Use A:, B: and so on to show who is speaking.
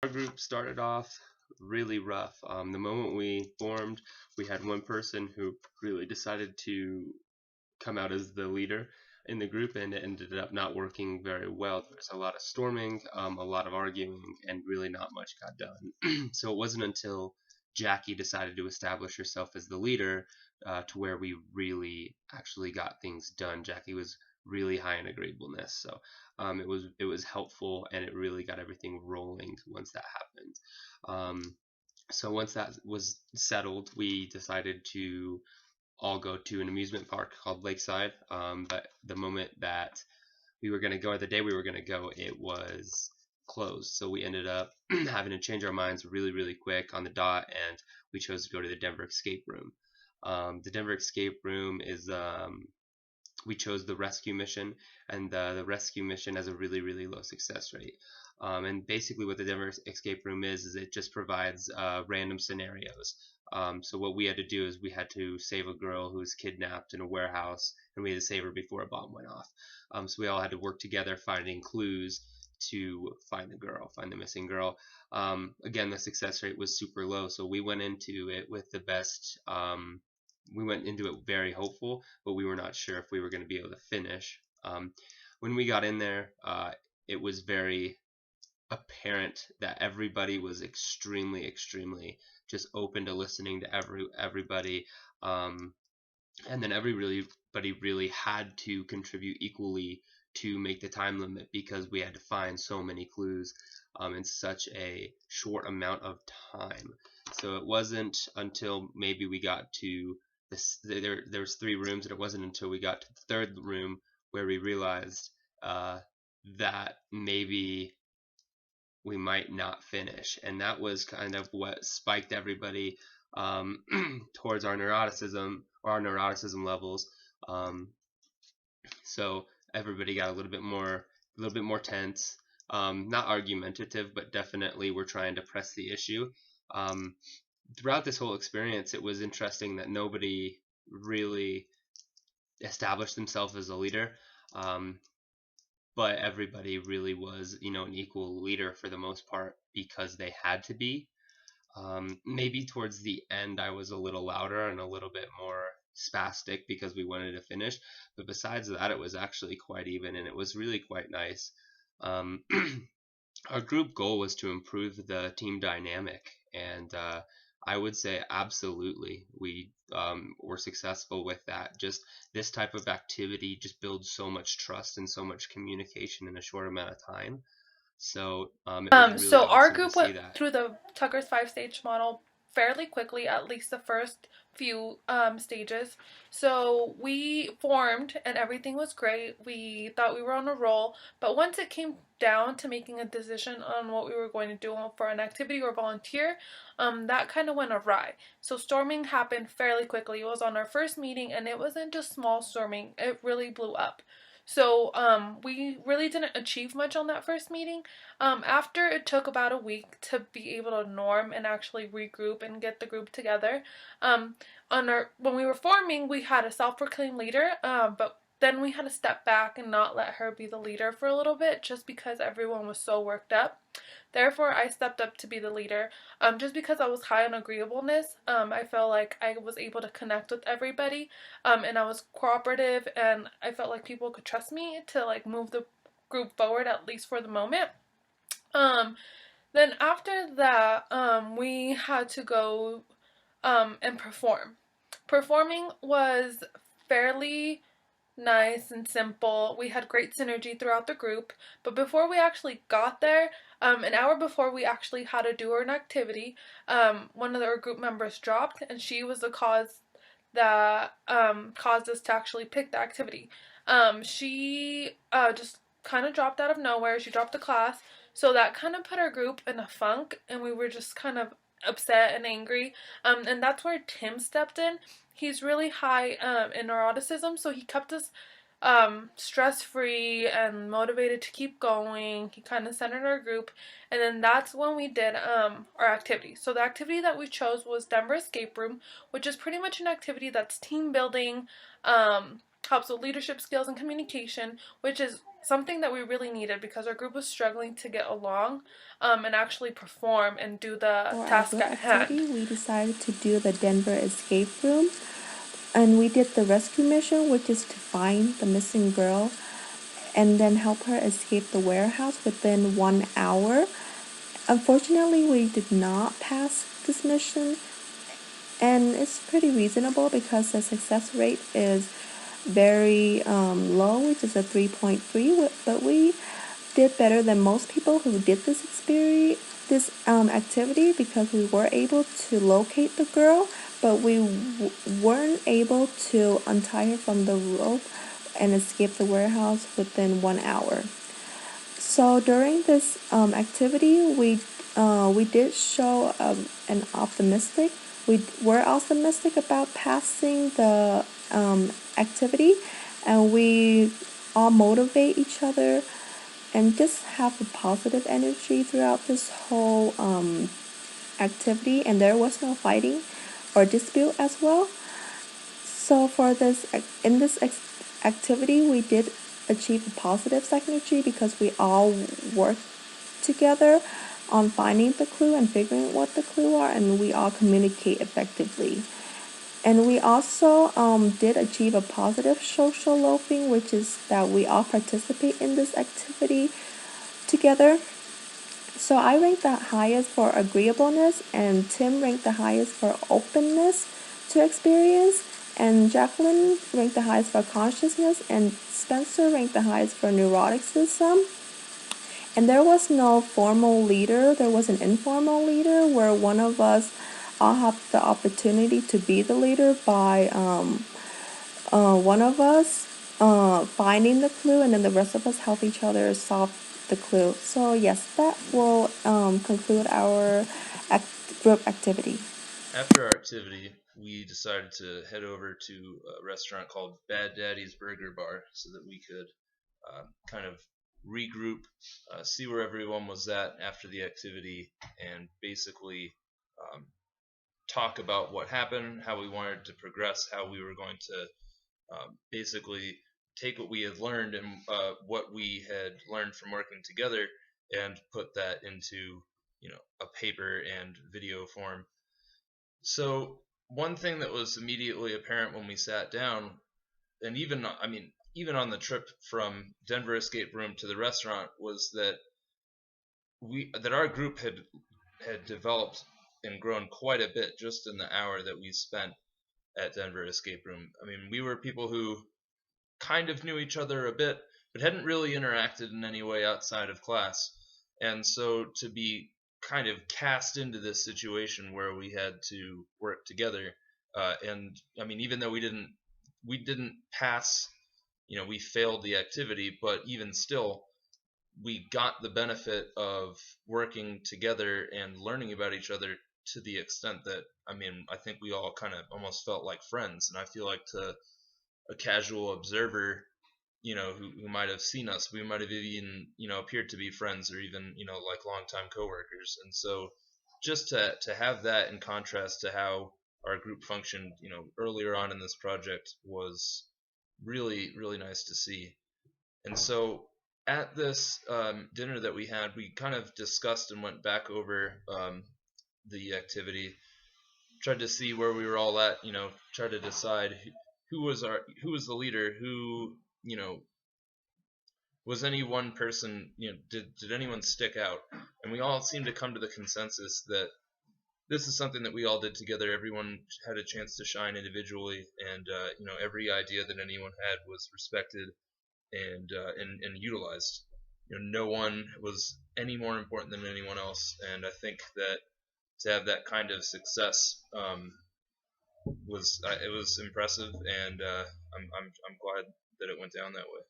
A: Our group started off really rough. The moment we formed, we had one person who really decided to come out as the leader in the group, and it ended up not working very well. There was a lot of storming, a lot of arguing, and really not much got done. So it wasn't until Jackie decided to establish herself as the leader to where we really actually got things done. Jackie was really high in agreeableness, so it was helpful, and it really got everything rolling once that happened. So once that was settled, we decided to all go to an amusement park called Lakeside. But the moment that we were going to go, or the day we were going to go, it was closed. So we ended up having to change our minds really, really quick on the dot, and we chose to go to the Denver Escape Room. The Denver Escape Room is we chose the rescue mission, and the rescue mission has a really, really low success rate. And basically, what the Denver Escape Room is it just provides random scenarios. So what we had to do is we had to save a girl who was kidnapped in a warehouse, and we had to save her before a bomb went off. So we all had to work together finding clues to find the girl, find the missing girl. Again, the success rate was super low, so we went into it with the best. We went into it very hopeful, but we were not sure if we were going to be able to finish. When we got in there, it was very apparent that everybody was extremely, extremely just open to listening to everybody, and then everybody really had to contribute equally to make the time limit because we had to find so many clues in such a short amount of time. So it wasn't until maybe we got to this. There was three rooms, and it wasn't until we got to the third room where we realized uh, that maybe we might not finish. And that was kind of what spiked everybody um, towards our neuroticism levels. Um, so everybody got a little bit more tense, not argumentative, but definitely we're trying to press the issue. Um, Throughout this whole experience, it was interesting that nobody really established themselves as a leader. Um, but everybody really was, an equal leader for the most part because they had to be. Maybe towards the end, I was a little louder and a little bit more spastic because we wanted to finish. But besides that, it was actually quite even, and it was really quite nice. Um, our group goal was to improve the team dynamic, and I would say absolutely we were successful with that. Just this type of activity just builds so much trust and so much communication in a short amount of time. So it was really
B: So our
A: awesome to
B: group went
A: see that.
B: through the Tucker's five-stage model fairly quickly, at least the first few stages. So we formed and everything was great. We thought we were on a roll, but once it came down to making a decision on what we were going to do for an activity or volunteer, that kind of went awry. So storming happened fairly quickly. It was on our first meeting, and it wasn't just small storming; it really blew up. So we really didn't achieve much on that first meeting. After it took about a week to be able to norm and actually regroup and get the group together, um, when we were forming, we had a self-proclaimed leader, but then we had to step back and not let her be the leader for a little bit just because everyone was so worked up. Therefore, I stepped up to be the leader. Just because I was high on agreeableness, I felt like I was able to connect with everybody, and I was cooperative, and I felt like people could trust me to like move the group forward at least for the moment. Um, then after that, we had to go and perform. Performing was fairly nice and simple. We had great synergy throughout the group, but before we actually got there, an hour before we actually had to do an activity, one of our group members dropped, and she was the cause that caused us to actually pick the activity. She just kind of dropped out of nowhere. She dropped the class, so that kind of put our group in a funk, and we were just kind of upset and angry. And that's where Tim stepped in. He's really high in neuroticism, so he kept us stress free and motivated to keep going. He kind of centered our group, and then that's when we did our activity. So the activity that we chose was Denver Escape Room, which is pretty much an activity that's team building. helps with leadership skills and communication, which is something that we really needed because our group was struggling to get along and actually perform and do the
C: For our
B: task
C: group
B: at hand.
C: activity, we decided to do the Denver escape room, and we did the rescue mission, which is to find the missing girl and then help her escape the warehouse within 1 hour. Unfortunately, we did not pass this mission, and it's pretty reasonable because the success rate is very low, which is a 3.3. But we did better than most people who did this experience, this activity, because we were able to locate the girl, but we weren't able to untie her from the rope and escape the warehouse within 1 hour. So during this activity, we did show an optimistic. We were optimistic about passing the activity, and we all motivate each other and just have a positive energy throughout this whole activity. And there was no fighting or dispute as well. So for this, in this activity, we did achieve a positive synergy because we all worked together on finding the clue and figuring what the clue are, and we all communicate effectively. And we also did achieve a positive social loafing, which is that we all participate in this activity together. So I ranked the highest for agreeableness, and Tim ranked the highest for openness to experience, and Jacqueline ranked the highest for consciousness, and Spencer ranked the highest for neuroticism. And there was no formal leader, there was an informal leader where one of us all had the opportunity to be the leader by one of us finding the clue, and then the rest of us help each other solve the clue. So yes, that will conclude our group activity.
D: After our activity, we decided to head over to a restaurant called Bad Daddy's Burger Bar so that we could kind of regroup, see where everyone was at after the activity, and basically um, talk about what happened, how we wanted to progress, how we were going to basically take what we had learned and what we had learned from working together and put that into a paper and video form. So one thing that was immediately apparent when we sat down, and even on the trip from Denver escape room to the restaurant, was that our group had developed and grown quite a bit just in the hour that we spent at Denver escape room. I mean, we were people who kind of knew each other a bit, but hadn't really interacted in any way outside of class. And so to be kind of cast into this situation where we had to work together, and I mean, even though we didn't pass, we failed the activity, but even still, we got the benefit of working together and learning about each other to the extent that I think we all kind of almost felt like friends. And I feel like to a casual observer, who might have seen us, we might have even, appeared to be friends or even, like longtime coworkers. And so just to have that in contrast to how our group functioned, earlier on in this project was really, really nice to see. And so at this dinner that we had, we kind of discussed and went back over the activity, tried to see where we were all at, tried to decide who was the leader, who, was any one person, did anyone stick out? And we all seemed to come to the consensus that this is something that we all did together. Everyone had a chance to shine individually, and every idea that anyone had was respected and utilized. No one was any more important than anyone else, and I think that to have that kind of success it was impressive, and I'm glad that it went down that way.